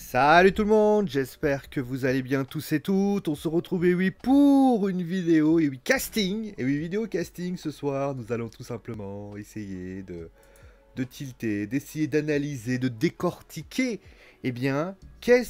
Salut tout le monde, j'espère que vous allez bien tous et toutes. On se retrouve et oui pour une vidéo et oui casting. Et oui vidéo casting ce soir, nous allons tout simplement essayer de tilter, d'essayer d'analyser, de décortiquer. Eh bien, quel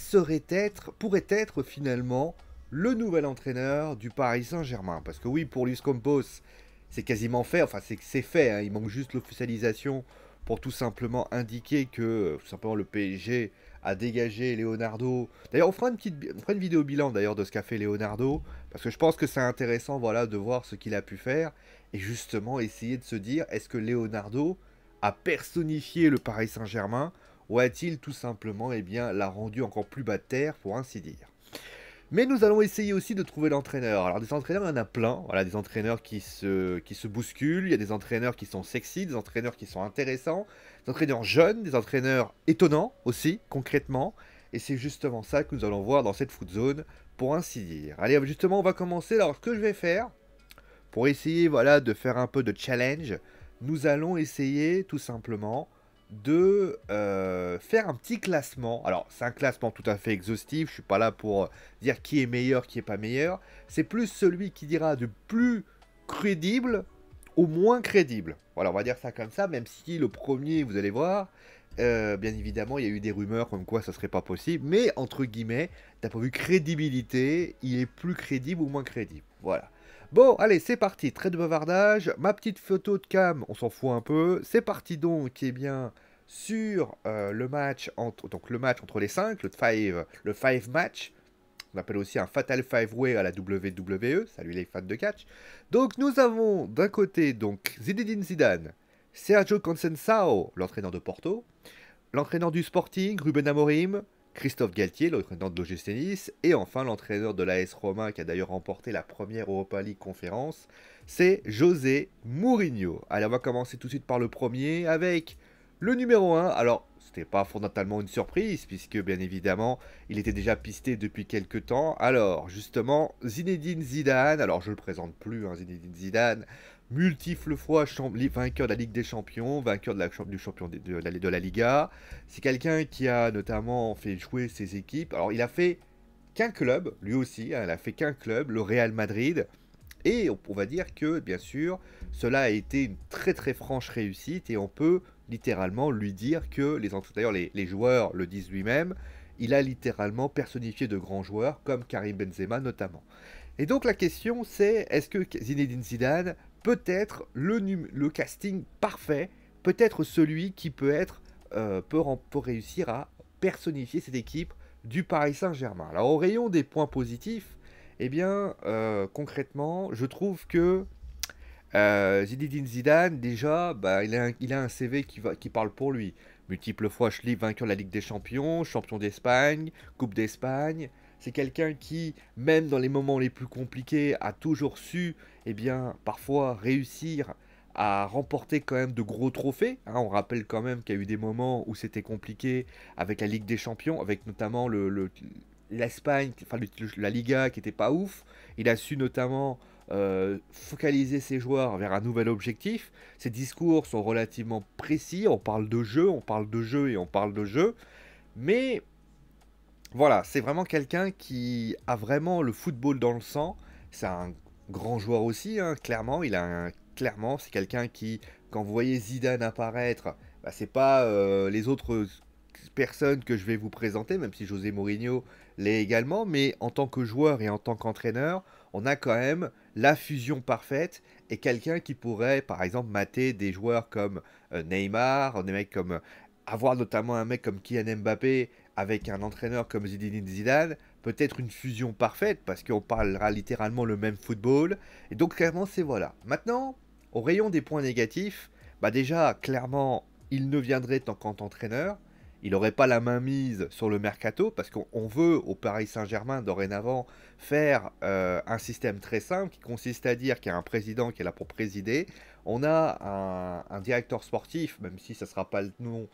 pourrait être finalement le nouvel entraîneur du Paris Saint-Germain? Parce que oui, pour Luis Campos, c'est quasiment fait, enfin c'est fait, hein. Il manque juste l'officialisation pour tout simplement indiquer que tout simplement le PSG a dégagé Leonardo. D'ailleurs, on fera une vidéo bilan d'ailleurs de ce qu'a fait Leonardo, parce que je pense que c'est intéressant, voilà, de voir ce qu'il a pu faire et justement essayer de se dire, est-ce que Leonardo a personnifié le Paris Saint-Germain ou a-t-il tout simplement, eh bien, l'a rendu encore plus bas de terre, pour ainsi dire. Mais nous allons essayer aussi de trouver l'entraîneur. Alors des entraîneurs, il y en a plein. Voilà, des entraîneurs qui se bousculent, il y a des entraîneurs qui sont sexy, des entraîneurs qui sont intéressants, des entraîneurs jeunes, des entraîneurs étonnants aussi, concrètement. Et c'est justement ça que nous allons voir dans cette foot zone, pour ainsi dire. Allez, justement, on va commencer. Alors, ce que je vais faire, pour essayer, voilà, de faire un peu de challenge, nous allons essayer tout simplement de faire un petit classement. Alors, c'est un classement tout à fait exhaustif. Je suis pas là pour dire qui est meilleur, qui est pas meilleur. C'est plus celui qui dira de plus crédible au moins crédible. Voilà, on va dire ça comme ça, même si le premier, vous allez voir, bien évidemment, il y a eu des rumeurs comme quoi ça serait pas possible. Mais, entre guillemets, d'un point de vue crédibilité, il est plus crédible ou moins crédible. Voilà. Bon, allez, c'est parti, trait de bavardage, ma petite photo de cam, on s'en fout un peu, c'est parti donc, eh bien, sur le match entre les 5, le five match, on appelle aussi un Fatal Five Way à la WWE, salut les fans de catch. Donc nous avons d'un côté donc Zinedine Zidane, Sergio Conceição, l'entraîneur de Porto, l'entraîneur du Sporting, Ruben Amorim, Christophe Galtier, l'entraîneur de l'OGC Nice, et enfin l'entraîneur de l'AS Roma qui a d'ailleurs remporté la première Europa League conférence, c'est José Mourinho. Allez, on va commencer tout de suite par le premier avec le numéro 1. Alors, c'était pas fondamentalement une surprise puisque bien évidemment, il était déjà pisté depuis quelques temps. Alors, justement, Zinedine Zidane, alors je le présente plus, hein, Zinedine Zidane, multiple fois vainqueur de la Ligue des Champions, vainqueur du champion de la Liga. C'est quelqu'un qui a notamment fait jouer ses équipes. Alors, il a fait qu'un club, lui aussi, hein, il a fait qu'un club, le Real Madrid. Et on va dire que, bien sûr, cela a été une très très franche réussite et on peut littéralement lui dire que, d'ailleurs les joueurs le disent lui-même, il a littéralement personnifié de grands joueurs comme Karim Benzema notamment. Et donc la question c'est, est-ce que Zinedine Zidane peut être le casting parfait, peut-être celui qui peut réussir à personnifier cette équipe du Paris Saint-Germain. Alors au rayon des points positifs, eh bien concrètement, je trouve que Zinedine Zidane, déjà, bah, il a un CV qui parle pour lui. Multiples fois vainqueur de la Ligue des Champions, champion d'Espagne, Coupe d'Espagne. C'est quelqu'un qui, même dans les moments les plus compliqués, a toujours su, eh bien, parfois réussir à remporter quand même de gros trophées. Hein. On rappelle quand même qu'il y a eu des moments où c'était compliqué avec la Ligue des Champions, avec notamment l'Espagne, enfin la Liga qui n'était pas ouf. Il a su notamment focaliser ses joueurs vers un nouvel objectif. Ses discours sont relativement précis, on parle de jeu, on parle de jeu et on parle de jeu. Mais voilà, c'est vraiment quelqu'un qui a vraiment le football dans le sang. C'est un grand joueur aussi, hein, clairement. Clairement, c'est quelqu'un qui, quand vous voyez Zidane apparaître, bah, c'est pas les autres personnes que je vais vous présenter, même si José Mourinho l'est également, mais en tant que joueur et en tant qu'entraîneur, on a quand même la fusion parfaite et quelqu'un qui pourrait, par exemple, mater des joueurs comme Neymar, des mecs comme avoir notamment un mec comme Kylian Mbappé avec un entraîneur comme Zinedine Zidane, peut-être une fusion parfaite parce qu'on parlera littéralement le même football. Et donc clairement c'est voilà. Maintenant, au rayon des points négatifs, bah déjà clairement il ne viendrait tant qu'entraîneur. Il n'aurait pas la main mise sur le mercato parce qu'on veut au Paris Saint-Germain dorénavant faire un système très simple qui consiste à dire qu'il y a un président qui est là pour présider. On a un directeur sportif, même si ça ne sera pas le nom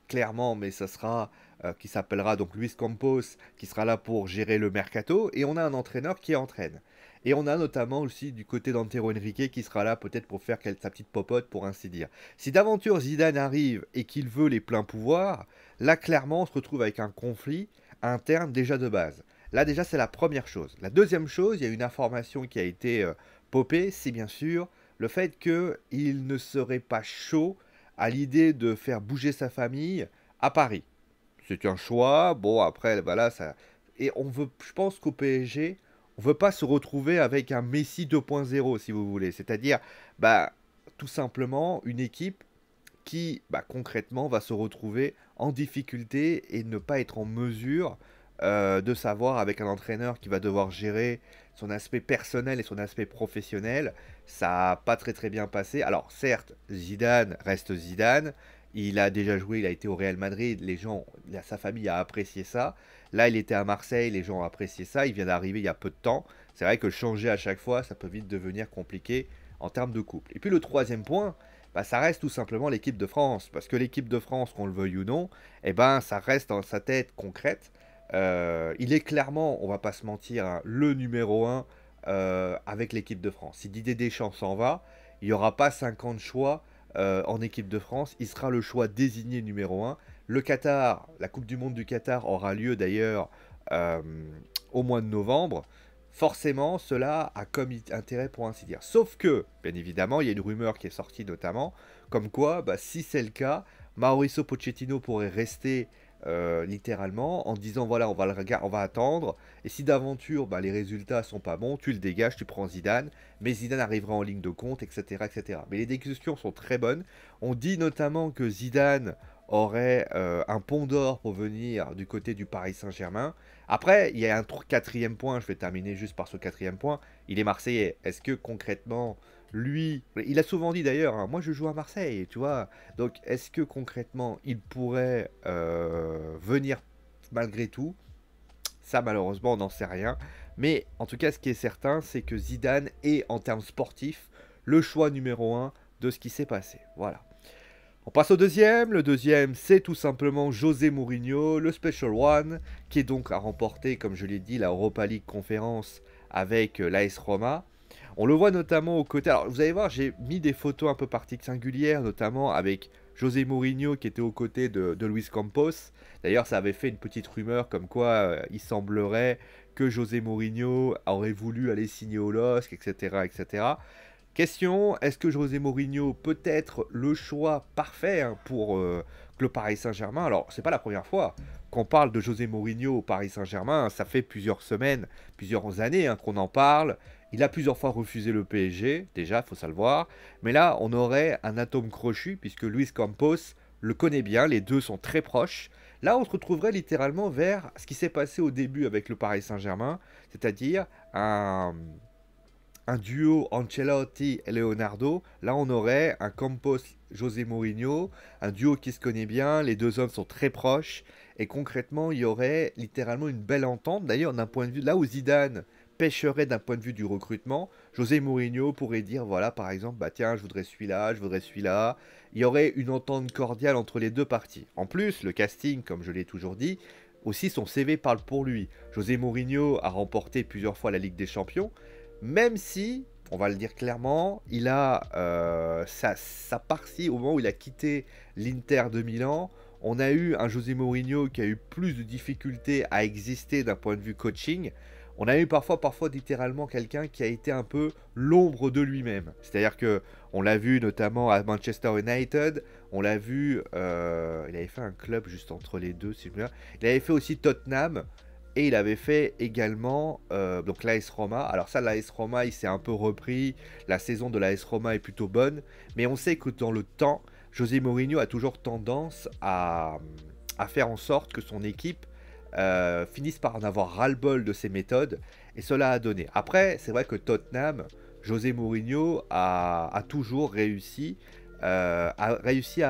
clairement, mais ça sera qui s'appellera donc Luis Campos, qui sera là pour gérer le mercato, et on a un entraîneur qui entraîne. Et on a notamment aussi du côté d'Antero Henrique qui sera là peut-être pour faire sa petite popote, pour ainsi dire. Si d'aventure Zidane arrive et qu'il veut les pleins pouvoirs, là clairement on se retrouve avec un conflit interne déjà de base. Là déjà c'est la première chose. La deuxième chose, il y a une information qui a été popée, c'est bien sûr le fait qu'il ne serait pas chaud à l'idée de faire bouger sa famille à Paris. C'est un choix, bon après voilà ça... Et on veut, je pense qu'au PSG, on veut pas se retrouver avec un Messi 2.0 si vous voulez. C'est-à-dire, bah, tout simplement une équipe qui, bah, concrètement, va se retrouver en difficulté et ne pas être en mesure de savoir avec un entraîneur qui va devoir gérer son aspect personnel et son aspect professionnel. Ça n'a pas très très bien passé. Alors certes, Zidane reste Zidane. Il a déjà joué, il a été au Real Madrid. Les gens, sa famille a apprécié ça. Là, il était à Marseille, les gens ont apprécié ça. Il vient d'arriver il y a peu de temps. C'est vrai que changer à chaque fois, ça peut vite devenir compliqué en termes de couple. Et puis le troisième point, bah, ça reste tout simplement l'équipe de France. Parce que l'équipe de France, qu'on le veuille ou non, eh ben, ça reste dans sa tête concrète. Il est clairement, on va pas se mentir, hein, le numéro un avec l'équipe de France. Si Didier Deschamps s'en va, il n'y aura pas 50 choix en équipe de France. Il sera le choix désigné numéro un. Le Qatar, la Coupe du Monde du Qatar aura lieu d'ailleurs euh, au mois de novembre. Forcément, cela a comme intérêt pour ainsi dire. Sauf que, bien évidemment, il y a une rumeur qui est sortie notamment, comme quoi, bah, si c'est le cas, Mauricio Pochettino pourrait rester littéralement en disant voilà, on va attendre, et si d'aventure bah, les résultats sont pas bons, tu le dégages, tu prends Zidane, mais Zidane arrivera en ligne de compte, etc. etc. Mais les discussions sont très bonnes. On dit notamment que Zidane aurait un pont d'or pour venir du côté du Paris Saint-Germain. Après, il y a un quatrième point, je vais terminer juste par ce quatrième point, il est Marseillais. Est-ce que concrètement, lui, il a souvent dit d'ailleurs, hein, moi je joue à Marseille, tu vois, donc est-ce que concrètement il pourrait venir malgré tout? Ça malheureusement on n'en sait rien. Mais en tout cas ce qui est certain c'est que Zidane est en termes sportifs le choix numéro un de ce qui s'est passé. Voilà. On passe au deuxième. Le deuxième, c'est tout simplement José Mourinho, le Special One, qui est donc à remporter, comme je l'ai dit, la Europa League Conférence avec l'AS Roma. On le voit notamment aux côtés. Alors, vous allez voir, j'ai mis des photos un peu singulières, notamment avec José Mourinho qui était aux côtés de Luis Campos. D'ailleurs, ça avait fait une petite rumeur comme quoi il semblerait que José Mourinho aurait voulu aller signer au LOSC, etc., etc. Question, est-ce que José Mourinho peut être le choix parfait hein, pour le Paris Saint-Germain? Alors, c'est pas la première fois qu'on parle de José Mourinho au Paris Saint-Germain. Ça fait plusieurs semaines, plusieurs années hein, qu'on en parle. Il a plusieurs fois refusé le PSG, déjà, il faut ça le voir. Mais là, on aurait un atome crochu, puisque Luis Campos le connaît bien, les deux sont très proches. Là, on se retrouverait littéralement vers ce qui s'est passé au début avec le Paris Saint-Germain, c'est-à-dire un duo Ancelotti et Leonardo. Là, on aurait un Campos José Mourinho, un duo qui se connaît bien, les deux hommes sont très proches, et concrètement, il y aurait littéralement une belle entente. D'ailleurs, d'un point de vue, là où Zidane pêcherait d'un point de vue du recrutement, José Mourinho pourrait dire, voilà, par exemple, bah tiens, je voudrais celui-là, je voudrais celui-là. Il y aurait une entente cordiale entre les deux parties. En plus, le casting, comme je l'ai toujours dit, aussi son CV parle pour lui. José Mourinho a remporté plusieurs fois la Ligue des Champions, même si, on va le dire clairement, il a sa partie au moment où il a quitté l'Inter de Milan. On a eu un José Mourinho qui a eu plus de difficultés à exister d'un point de vue coaching. On a eu parfois littéralement quelqu'un qui a été un peu l'ombre de lui-même. C'est-à-dire que on l'a vu notamment à Manchester United, on l'a vu, il avait fait un club juste entre les deux, si je me souviens. Il avait fait aussi Tottenham. Et il avait fait également donc l'AS Roma. Alors ça, l'AS Roma, il s'est un peu repris. La saison de l'AS Roma est plutôt bonne. Mais on sait que dans le temps, José Mourinho a toujours tendance à faire en sorte que son équipe finisse par en avoir ras-le-bol de ses méthodes. Et cela a donné. Après, c'est vrai que Tottenham, José Mourinho a toujours réussi, à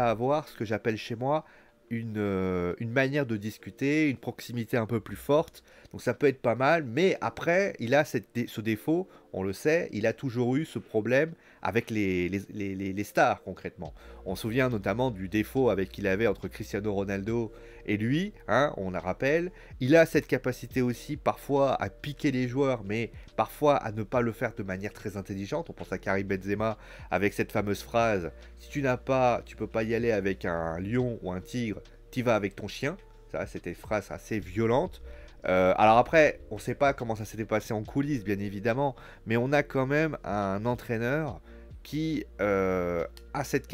avoir ce que j'appelle chez moi une manière de discuter, une proximité un peu plus forte. Donc ça peut être pas mal, mais après, il a ce défaut, on le sait, il a toujours eu ce problème avec les stars concrètement. On se souvient notamment du défaut avec qu'il avait entre Cristiano Ronaldo et lui, hein, on la rappelle. Il a cette capacité aussi parfois à piquer les joueurs, mais parfois à ne pas le faire de manière très intelligente. On pense à Karim Benzema avec cette fameuse phrase: si tu n'as pas, tu peux pas y aller avec un lion ou un tigre, t'y vas avec ton chien. Ça, c'était une phrase assez violente. Alors après, on ne sait pas comment ça s'était passé en coulisses, bien évidemment, mais on a quand même un entraîneur qui a cette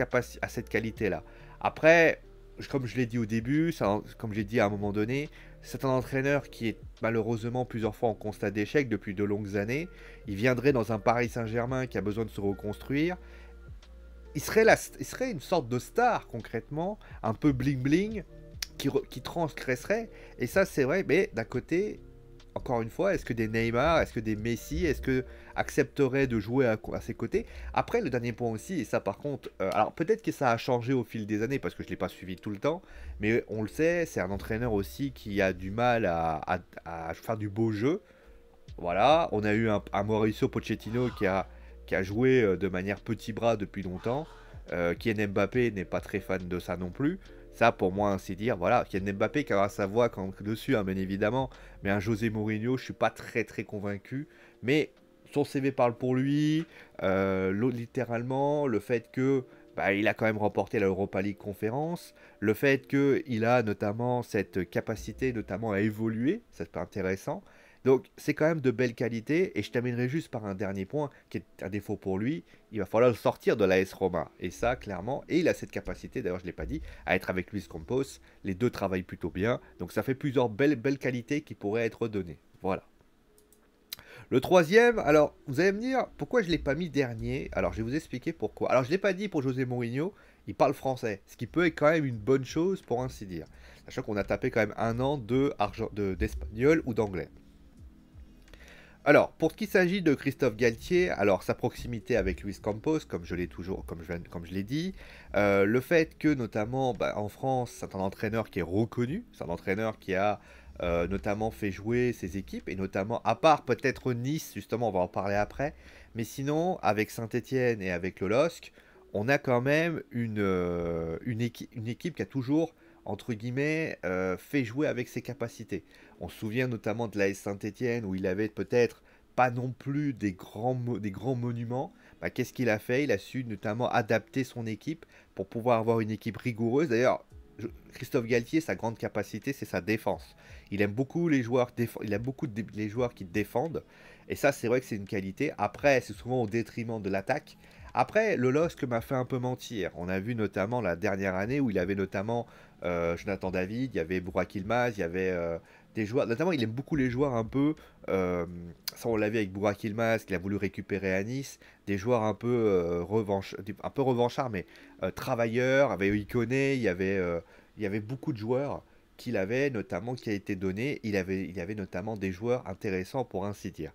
qualité-là. Après, comme je l'ai dit au début, comme j'ai dit à un moment donné, c'est un entraîneur qui est malheureusement plusieurs fois en constat d'échec depuis de longues années. Il viendrait dans un Paris Saint-Germain qui a besoin de se reconstruire. Il serait une sorte de star concrètement, un peu bling-bling, qui transgresserait. Et ça, c'est vrai, mais d'un côté, encore une fois, est-ce que des Neymar, est-ce que des Messi, est-ce que accepteraient de jouer à ses côtés? Après, le dernier point aussi, et ça par contre, alors peut-être que ça a changé au fil des années parce que je ne l'ai pas suivi tout le temps, mais on le sait, c'est un entraîneur aussi qui a du mal à faire du beau jeu. Voilà, on a eu un Mauricio Pochettino qui a joué de manière petit bras depuis longtemps. Kylian Mbappé n'est pas très fan de ça non plus. Ça, pour moi, ainsi dire, voilà, Kylian Mbappé qui aura sa voix dessus, hein, bien évidemment. Mais un José Mourinho, je suis pas très très convaincu. Mais son CV parle pour lui. Littéralement, le fait que bah, il a quand même remporté la Europa League Conférence. Le fait qu'il a notamment cette capacité notamment à évoluer, c'est intéressant. Donc c'est quand même de belles qualités et je terminerai juste par un dernier point qui est un défaut pour lui. Il va falloir le sortir de l'AS Roma et ça clairement, et il a cette capacité, d'ailleurs je ne l'ai pas dit, à être avec Luis Campos. Les deux travaillent plutôt bien, donc ça fait plusieurs belles qualités qui pourraient être données. Voilà. Le troisième, alors vous allez me dire pourquoi je ne l'ai pas mis dernier. Alors je vais vous expliquer pourquoi. Alors je ne l'ai pas dit pour José Mourinho, il parle français, ce qui peut être quand même une bonne chose pour ainsi dire. Sachant qu'on a tapé quand même un an d'espagnol ou d'anglais. Alors, pour ce qui s'agit de Christophe Galtier, alors sa proximité avec Luis Campos, comme je l'ai toujours, comme je l'ai dit, le fait que notamment bah, en France, c'est un entraîneur qui est reconnu, c'est un entraîneur qui a notamment fait jouer ses équipes, et notamment, à part peut-être Nice, justement, on va en parler après, mais sinon, avec Saint-Étienne et avec le LOSC, on a quand même une équipe qui a toujours, entre guillemets, fait jouer avec ses capacités. On se souvient notamment de l'AS Saint-Étienne où il avait peut-être pas non plus des grands monuments. Bah, qu'est-ce qu'il a fait? Il a su notamment adapter son équipe pour pouvoir avoir une équipe rigoureuse. D'ailleurs, Christophe Galtier, sa grande capacité, c'est sa défense. Il aime beaucoup les joueurs, il aime beaucoup les joueurs qui défendent. Et ça, c'est vrai que c'est une qualité. Après, c'est souvent au détriment de l'attaque. Après, le LOSC m'a fait un peu mentir. On a vu notamment la dernière année où il avait notamment Jonathan David, il y avait Burak Yilmaz, il y avait des joueurs. Notamment, il aime beaucoup les joueurs un peu. Ça, on l'a vu avec Burak Yilmaz, qu'il a voulu récupérer à Nice. Des joueurs un peu, un peu revanchards, mais travailleurs. Avec Ikoné, il y avait beaucoup de joueurs qu'il avait, notamment qui a été donné. Il y avait notamment des joueurs intéressants pour ainsi dire.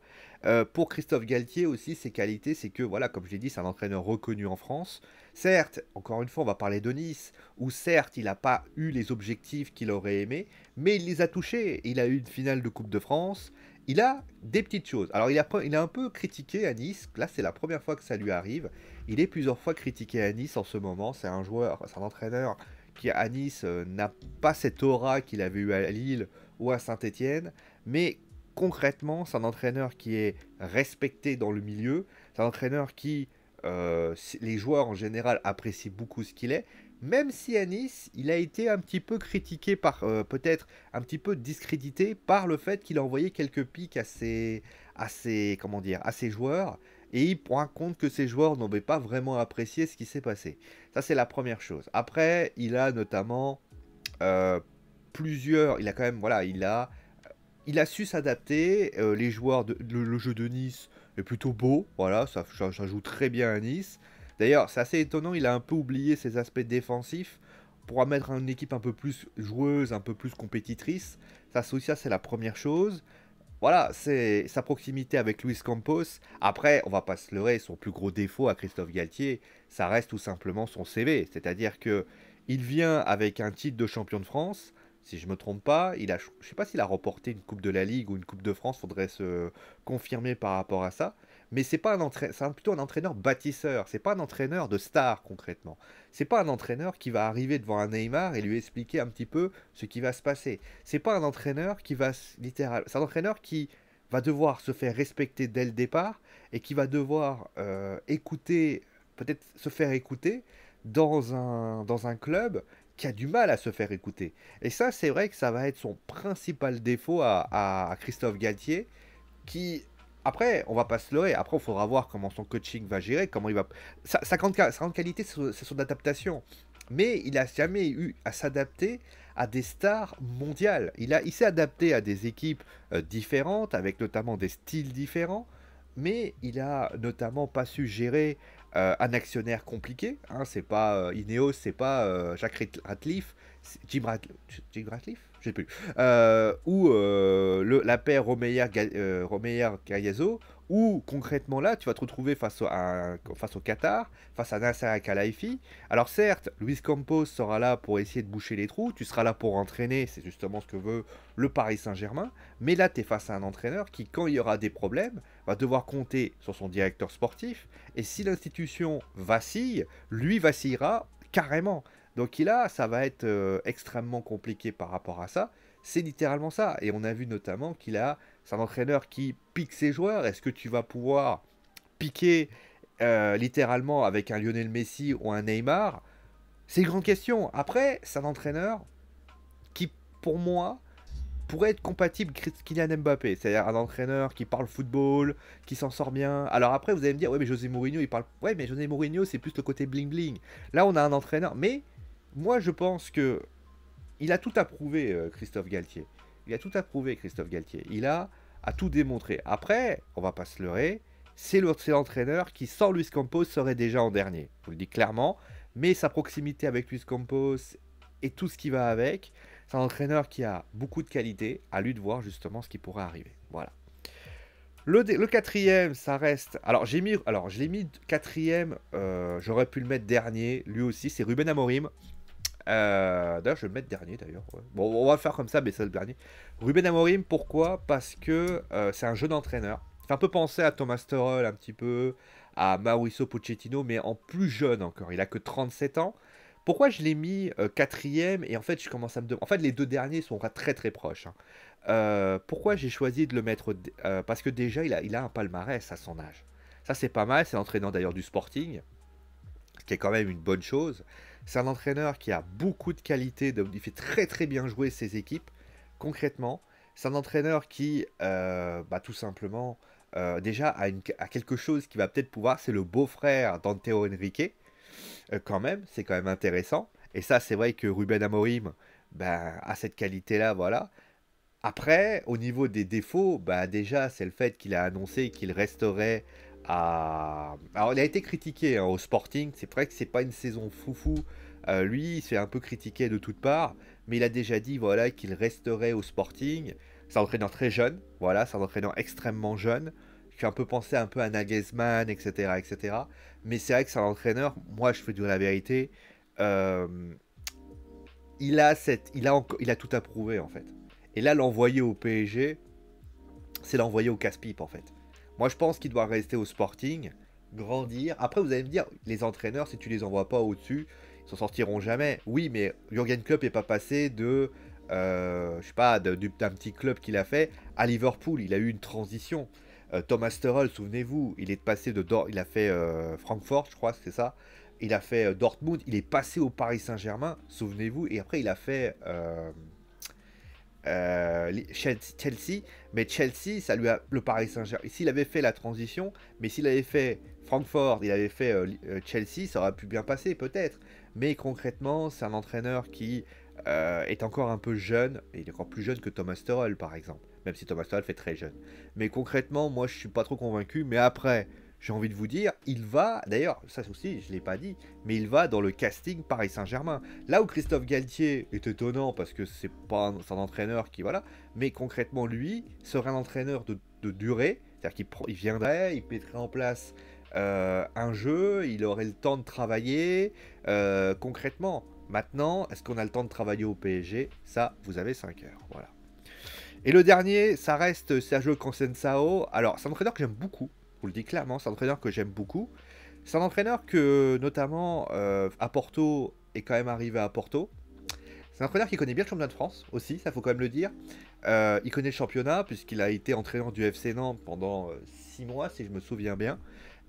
Pour Christophe Galtier aussi, ses qualités, c'est que, voilà, comme je l'ai dit, c'est un entraîneur reconnu en France. Certes, encore une fois, on va parler de Nice, où certes, il n'a pas eu les objectifs qu'il aurait aimé, mais il les a touchés. Il a eu une finale de Coupe de France. Il a des petites choses. Alors, il a un peu critiqué à Nice. Là, c'est la première fois que ça lui arrive. Il est plusieurs fois critiqué à Nice en ce moment. C'est un joueur, c'est un entraîneur qui, à Nice, n'a pas cette aura qu'il avait eu à Lille ou à Saint-Étienne. Mais concrètement, c'est un entraîneur qui est respecté dans le milieu. C'est un entraîneur qui, les joueurs en général apprécient beaucoup ce qu'il est. Même si à Nice, il a été un petit peu critiqué par, peut-être un petit peu discrédité par le fait qu'il a envoyé quelques piques comment dire, à ses joueurs. Et il prend compte que ces joueurs n'avaient pas vraiment apprécié ce qui s'est passé. Ça, c'est la première chose. Après, il a notamment euh, il a quand même, voilà, il a su s'adapter. Les joueurs, le jeu de Nice est plutôt beau. Voilà, ça joue très bien à Nice. D'ailleurs, c'est assez étonnant, il a un peu oublié ses aspects défensifs pour mettre une équipe un peu plus joueuse, un peu plus compétitrice. Ça c'est la première chose. Voilà, c'est sa proximité avec Luis Campos. Après, on va pas se leurrer, son plus gros défaut à Christophe Galtier, ça reste tout simplement son CV. C'est-à-dire que il vient avec un titre de champion de France. Si je me trompe pas, je sais pas s'il a remporté une Coupe de la Ligue ou une Coupe de France, faudrait se confirmer par rapport à ça. mais c'est pas un entraîneur, c'est plutôt un entraîneur bâtisseur. C'est pas un entraîneur de star concrètement. C'est pas un entraîneur qui va arriver devant un Neymar et lui expliquer un petit peu ce qui va se passer. C'est pas un entraîneur qui va littéralement. C'est un entraîneur qui va devoir se faire respecter dès le départ et qui va devoir écouter, peut-être se faire écouter dans un club qui a du mal à se faire écouter. Et ça, c'est vrai que ça va être son principal défaut à Christophe Galtier, qui, après, on va pas se leurrer, après, il faudra voir comment son coaching va gérer, comment il va... Sa grande qualité, c'est son adaptation. Mais il n'a jamais eu à s'adapter à des stars mondiales. Il s'est adapté à des équipes différentes, avec notamment des styles différents, mais il a notamment pas su gérer un actionnaire compliqué. Hein, c'est pas Ineos, c'est pas Jacques Ratcliffe, Jim Ratcliffe, je sais plus. Ou la paire Romeyer-Gayazo, où concrètement là, tu vas te retrouver face au Qatar, face à Nasser Al-Khelaifi. Alors certes, Luis Campos sera là pour essayer de boucher les trous, tu seras là pour entraîner, c'est justement ce que veut le Paris Saint-Germain, mais là tu es face à un entraîneur qui, quand il y aura des problèmes, va devoir compter sur son directeur sportif, et si l'institution vacille, lui vacillera carrément. Donc là, ça va être extrêmement compliqué par rapport à ça. C'est littéralement ça. Et on a vu notamment c'est un entraîneur qui pique ses joueurs. Est-ce que tu vas pouvoir piquer littéralement avec un Lionel Messi ou un Neymar? C'est une grande question. Après, c'est un entraîneur qui, pour moi, pourrait être compatible Kylian Mbappé. C'est-à-dire un entraîneur qui parle football, qui s'en sort bien. Alors après, vous allez me dire, ouais, mais José Mourinho, il parle... Ouais, mais José Mourinho, c'est plus le côté bling-bling. Là, on a un entraîneur... Mais moi, je pense que il a tout approuvé, Christophe Galtier. Il a tout approuvé, Christophe Galtier. Il a tout démontré. Après, on va pas se leurrer, c'est l'entraîneur qui, sans Luis Campos, serait déjà en dernier. Je vous le dis clairement. Mais sa proximité avec Luis Campos et tout ce qui va avec, c'est un entraîneur qui a beaucoup de qualité. À lui de voir justement ce qui pourrait arriver. Voilà. Le quatrième, ça reste... Alors, je l'ai mis quatrième. J'aurais pu le mettre dernier. Lui aussi, c'est Ruben Amorim. D'ailleurs, je vais le mettre dernier d'ailleurs. Ouais. Bon, on va le faire comme ça, mais c'est le dernier. Ruben Amorim, pourquoi? Parce que c'est un jeune entraîneur. Il fait un peu penser à Thomas Tuchel, un petit peu, à Mauricio Pochettino, mais en plus jeune encore. Il a que 37 ans. Pourquoi je l'ai mis quatrième? Et en fait, je commence à me demander. En fait, les deux derniers sont très très proches. Hein. Pourquoi j'ai choisi de le mettre? Parce que déjà, il a un palmarès à son âge. Ça, c'est pas mal. C'est l'entraîneur d'ailleurs du Sporting, ce qui est quand même une bonne chose. C'est un entraîneur qui a beaucoup de qualité, il fait très très bien jouer ses équipes, concrètement. C'est un entraîneur qui, tout simplement, déjà a quelque chose qui va peut-être pouvoir, c'est le beau-frère d'Antero Henrique, quand même, c'est quand même intéressant. Et ça, c'est vrai que Ruben Amorim a cette qualité-là, voilà. Après, au niveau des défauts, déjà, c'est le fait qu'il a annoncé qu'il resterait à... Alors, il a été critiqué hein, au Sporting. C'est vrai que c'est pas une saison foufou. Lui, il se fait un peu critiquer de toutes parts. Mais il a déjà dit voilà, qu'il resterait au Sporting. C'est un entraîneur très jeune. Voilà, c'est un entraîneur extrêmement jeune. Qui fait un peu penser un peu à Nagelsmann, etc., etc. Mais c'est vrai que c'est un entraîneur... Moi, je fais dire la vérité. euh, il a tout approuvé, en fait. Et là, l'envoyer au PSG, c'est l'envoyer au casse-pipe en fait. Moi, je pense qu'il doit rester au Sporting, grandir. Après, vous allez me dire, les entraîneurs, si tu les envoies pas au-dessus, ils s'en sortiront jamais. Oui, mais Jürgen Klopp n'est pas passé je sais pas, d'un petit club qu'il a fait à Liverpool. Il a eu une transition. Thomas Tuchel, souvenez-vous, il a fait Francfort, je crois, c'est ça. Il a fait Dortmund. Il est passé au Paris Saint-Germain, souvenez-vous, et après il a fait Chelsea, mais Chelsea, ça lui a le Paris Saint-Germain. S'il avait fait la transition, mais s'il avait fait Francfort, il avait fait Chelsea, ça aurait pu bien passer peut-être. Mais concrètement, c'est un entraîneur qui est encore un peu jeune, et il est encore plus jeune que Thomas Tuchel par exemple, même si Thomas Tuchel fait très jeune. Mais concrètement, moi je suis pas trop convaincu. Mais après, j'ai envie de vous dire, il va, d'ailleurs, ça aussi, je ne l'ai pas dit, mais il va dans le casting Paris Saint-Germain. Là où Christophe Galtier est étonnant parce que c'est un entraîneur qui, voilà, mais concrètement, lui, serait un entraîneur de durée, c'est-à-dire qu'il viendrait, il mettrait en place un jeu, il aurait le temps de travailler concrètement. Maintenant, est-ce qu'on a le temps de travailler au PSG? Ça, vous avez 5 heures, voilà. Et le dernier, ça reste Sergio Conceição. Alors, c'est un entraîneur que j'aime beaucoup. Je vous le dis clairement, c'est un entraîneur que j'aime beaucoup. C'est un entraîneur que, notamment, à Porto, est quand même arrivé à Porto. C'est un entraîneur qui connaît bien le championnat de France aussi, ça faut quand même le dire. Il connaît le championnat puisqu'il a été entraîneur du FC Nantes pendant 6 mois, si je me souviens bien.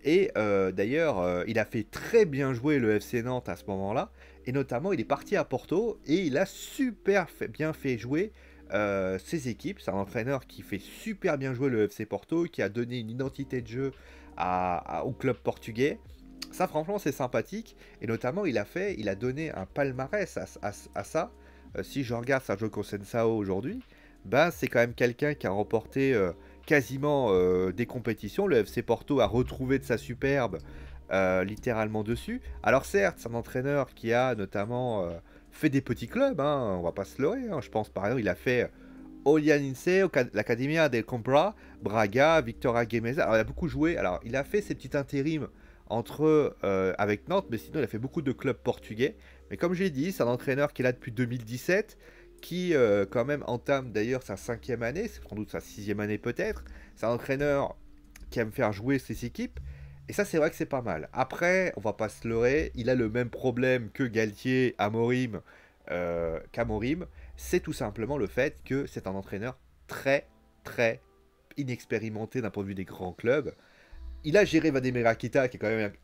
Et d'ailleurs, il a fait très bien jouer le FC Nantes à ce moment-là. Et notamment, il est parti à Porto et il a bien fait jouer ses équipes. C'est un entraîneur qui fait super bien jouer le FC Porto, qui a donné une identité de jeu au club portugais. Ça, franchement, c'est sympathique. Et notamment, il a donné un palmarès à ça. Si je regarde Sergio Conceição aujourd'hui, ben, c'est quand même quelqu'un qui a remporté quasiment des compétitions. Le FC Porto a retrouvé de sa superbe littéralement dessus. Alors certes, c'est un entraîneur qui a notamment fait des petits clubs, hein, on va pas se leurrer. Hein. Je pense par exemple, il a fait Olhanense, l'Academia del Compra, Braga, Victoria Guemes. Alors il a beaucoup joué. Alors il a fait ses petits intérims avec Nantes, mais sinon il a fait beaucoup de clubs portugais. Mais comme j'ai dit, c'est un entraîneur qui est là depuis 2017, qui quand même entame d'ailleurs sa 5e année, c'est sans doute sa 6e année peut-être. C'est un entraîneur qui aime faire jouer ses équipes, et ça c'est vrai que c'est pas mal. Après, on va pas se leurrer, il a le même problème que Galtier, qu'Amorim, c'est tout simplement le fait que c'est un entraîneur très très inexpérimenté d'un point de vue des grands clubs. Il a géré Vladimir Akita, qui est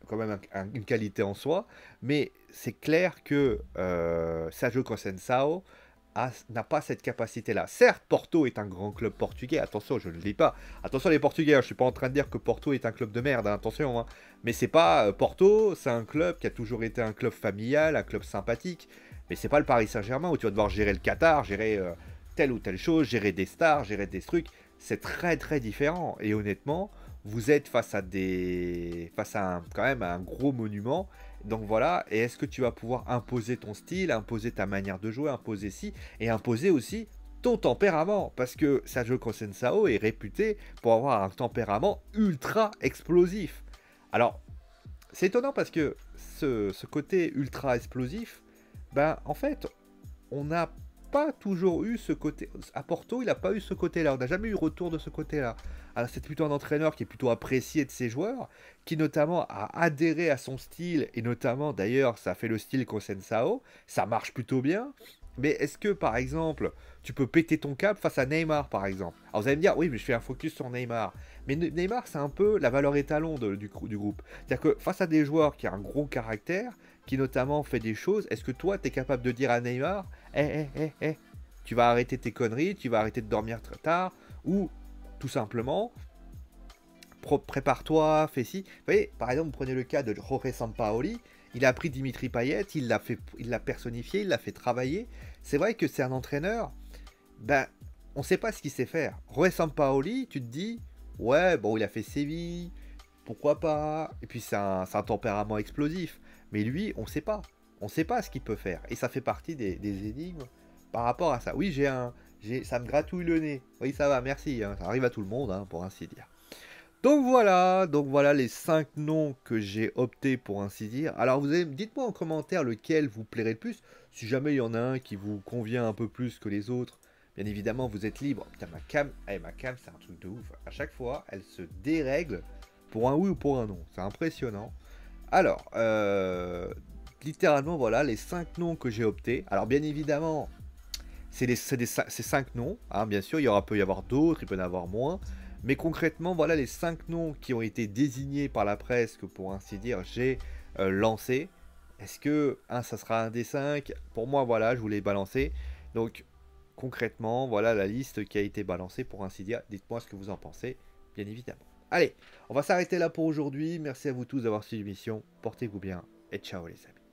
quand même une qualité en soi, mais c'est clair que Sergio Conceição n'a pas cette capacité-là. Certes, Porto est un grand club portugais, attention, je ne le dis pas. Attention les Portugais, hein, je ne suis pas en train de dire que Porto est un club de merde, hein, attention. Hein. Mais c'est pas... Porto, c'est un club qui a toujours été un club familial, un club sympathique. Mais c'est pas le Paris Saint-Germain où tu vas devoir gérer le Qatar, gérer telle ou telle chose, gérer des stars, gérer des trucs. C'est très très différent. Et honnêtement, vous êtes face à quand même un gros monument. Donc voilà, et est-ce que tu vas pouvoir imposer ton style, imposer ta manière de jouer, imposer et imposer aussi ton tempérament, parce que Sergio Conceição est réputé pour avoir un tempérament ultra explosif. Alors, c'est étonnant parce que ce côté ultra explosif, ben en fait, on n'a pas toujours eu ce côté. À Porto, il n'a pas eu ce côté-là. On n'a jamais eu retour de ce côté-là. Alors, c'est plutôt un entraîneur qui est plutôt apprécié de ses joueurs, qui notamment a adhéré à son style, et notamment, d'ailleurs, ça fait le style Conceição. Ça marche plutôt bien. Mais est-ce que, par exemple, tu peux péter ton câble face à Neymar, par exemple? Alors, vous allez me dire, oui, mais je fais un focus sur Neymar. Mais Neymar, c'est un peu la valeur étalon du groupe. C'est-à-dire que face à des joueurs qui ont un gros caractère, qui notamment fait des choses, est-ce que toi, tu es capable de dire à Neymar, tu vas arrêter tes conneries, tu vas arrêter de dormir très tard, ou tout simplement, prépare-toi, fais ci. Vous voyez, par exemple, vous prenez le cas de Jorge Sampaoli, il a pris Dimitri Payet, il l'a personnifié, il l'a fait travailler. C'est vrai que c'est un entraîneur, ben, on ne sait pas ce qu'il sait faire. Jorge Sampaoli, tu te dis, ouais, bon, il a fait Séville, pourquoi pas. Et puis c'est un tempérament explosif. Mais lui, on ne sait pas. On ne sait pas ce qu'il peut faire. Et ça fait partie des énigmes par rapport à ça. Oui, ça me gratouille le nez. Oui, ça va, merci. Hein. Ça arrive à tout le monde, hein, pour ainsi dire. Donc voilà les 5 noms que j'ai opté pour ainsi dire. Alors dites-moi en commentaire lequel vous plairait le plus. Si jamais il y en a un qui vous convient un peu plus que les autres, bien évidemment vous êtes libre. Putain, ma cam c'est un truc de ouf. À chaque fois, elle se dérègle pour un oui ou pour un non. C'est impressionnant. Alors, littéralement voilà les 5 noms que j'ai optés. Alors bien évidemment, c'est 5 noms. Hein, bien sûr, peut y avoir d'autres, il peut y en avoir moins. Mais concrètement, voilà les 5 noms qui ont été désignés par la presse, que pour ainsi dire, j'ai lancé. Est-ce que ça sera un des 5? Pour moi, voilà, je voulais balancer. Donc, concrètement, voilà la liste qui a été balancée, pour ainsi dire. Dites-moi ce que vous en pensez, bien évidemment. Allez, on va s'arrêter là pour aujourd'hui. Merci à vous tous d'avoir suivi l'émission. Portez-vous bien et ciao les amis.